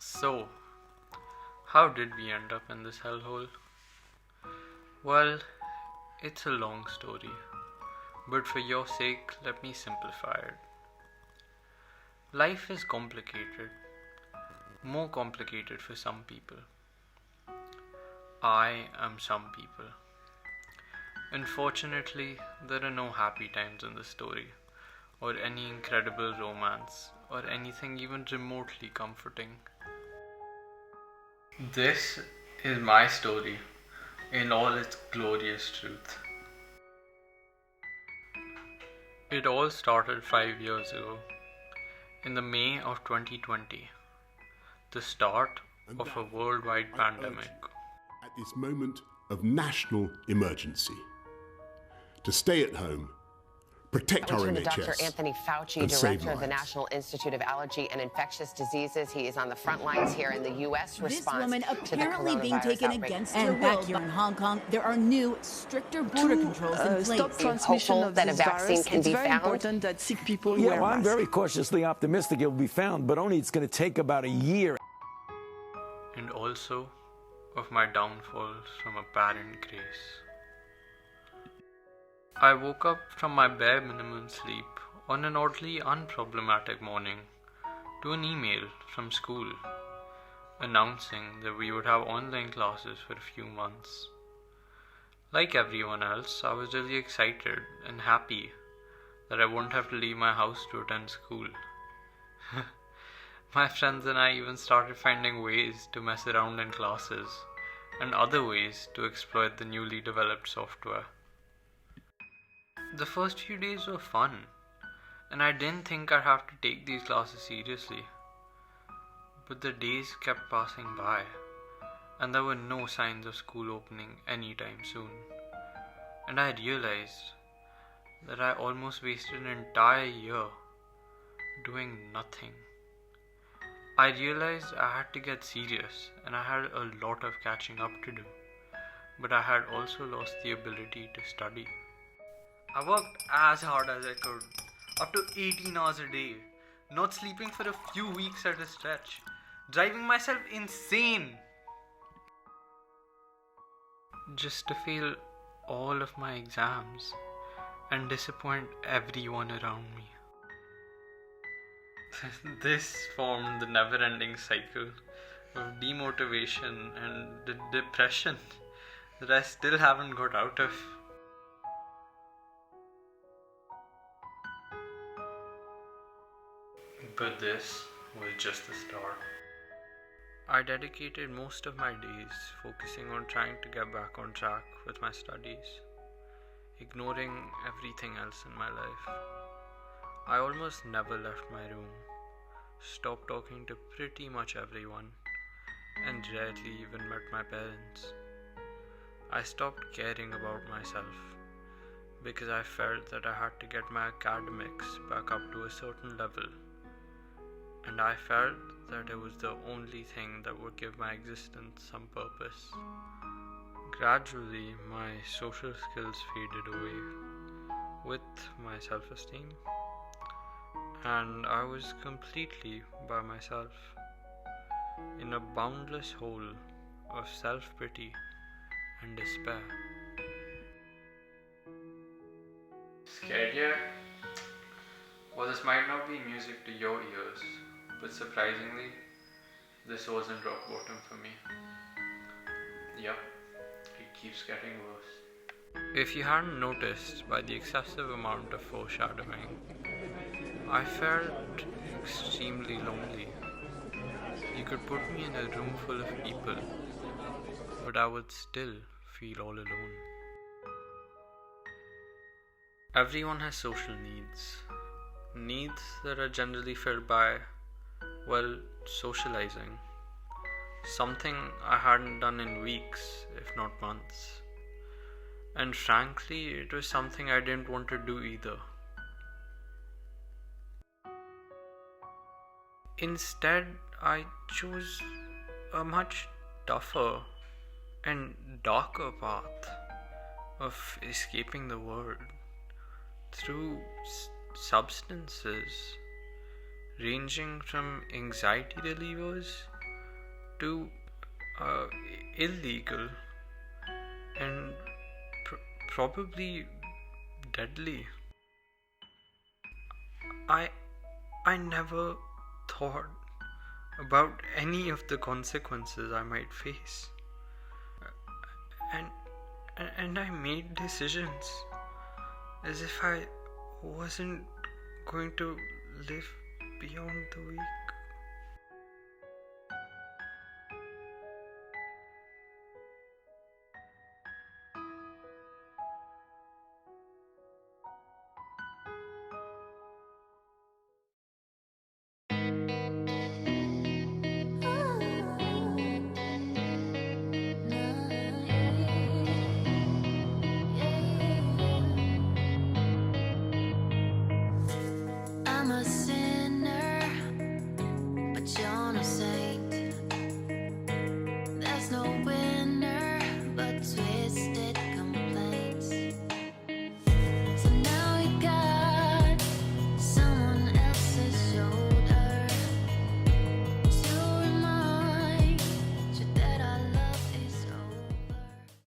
So, how did we end up in this hellhole? Well, it's a long story, but for your sake, let me simplify it. Life is complicated, more complicated for some people. I am some people. Unfortunately, there are no happy times in the story, or any incredible romance, or anything even remotely comforting. This is my story in all its glorious truth. It all started 5 years ago, in the May of 2020, the start of a worldwide pandemic. At this moment of national emergency, to stay at home, protect our Turn to NHS, Dr. Anthony Fauci, and save director of the lives. National Institute of Allergy and Infectious Diseases. He is on the front lines here in the U.S. response This woman to the apparently being coronavirus taken outbreak. against her will. Back here in Hong Kong, there are new, stricter border controls in place. Stop transmission Hopeful of that a this vaccine virus. can It's be very found. important that sick people Yeah, wear well, I'm masks. very cautiously optimistic it will be found, but only it's going to take about a year. And also of my downfall from apparent grace. I woke up from my bare minimum sleep on an oddly unproblematic morning to an email from school announcing that we would have online classes for a few months. Like everyone else, I was really excited and happy that I wouldn't have to leave my house to attend school. My friends and I even started finding ways to mess around in classes and other ways to exploit the newly developed software. The first few days were fun, and I didn't think I'd have to take these classes seriously. But the days kept passing by, and there were no signs of school opening anytime soon. And I realized that I almost wasted an entire year doing nothing. I realized I had to get serious, and I had a lot of catching up to do. But I had also lost the ability to study. I worked as hard as I could, up to 18 hours a day, not sleeping for a few weeks at a stretch, driving myself insane, just to fail all of my exams and disappoint everyone around me. This formed the never-ending cycle of demotivation and depression that I still haven't got out of. But this was just the start. I dedicated most of my days focusing on trying to get back on track with my studies, ignoring everything else in my life. I almost never left my room, stopped talking to pretty much everyone, and rarely even met my parents. I stopped caring about myself because I felt that I had to get my academics back up to a certain level. And I felt that it was the only thing that would give my existence some purpose. Gradually, my social skills faded away with my self-esteem, and I was completely by myself in a boundless hole of self-pity and despair. Scared yet? Well, this might not be music to your ears, but surprisingly, this wasn't rock bottom for me. Yep, it keeps getting worse. If you hadn't noticed by the excessive amount of foreshadowing, I felt extremely lonely. You could put me in a room full of people, but I would still feel all alone. Everyone has social needs that are generally filled by, well, socializing. Something I hadn't done in weeks, if not months. And frankly, it was something I didn't want to do either. Instead, I chose a much tougher and darker path of escaping the world through substances ranging from anxiety relievers to illegal and probably deadly. I never thought about any of the consequences I might face. And I made decisions as if I wasn't going to live beyond the week.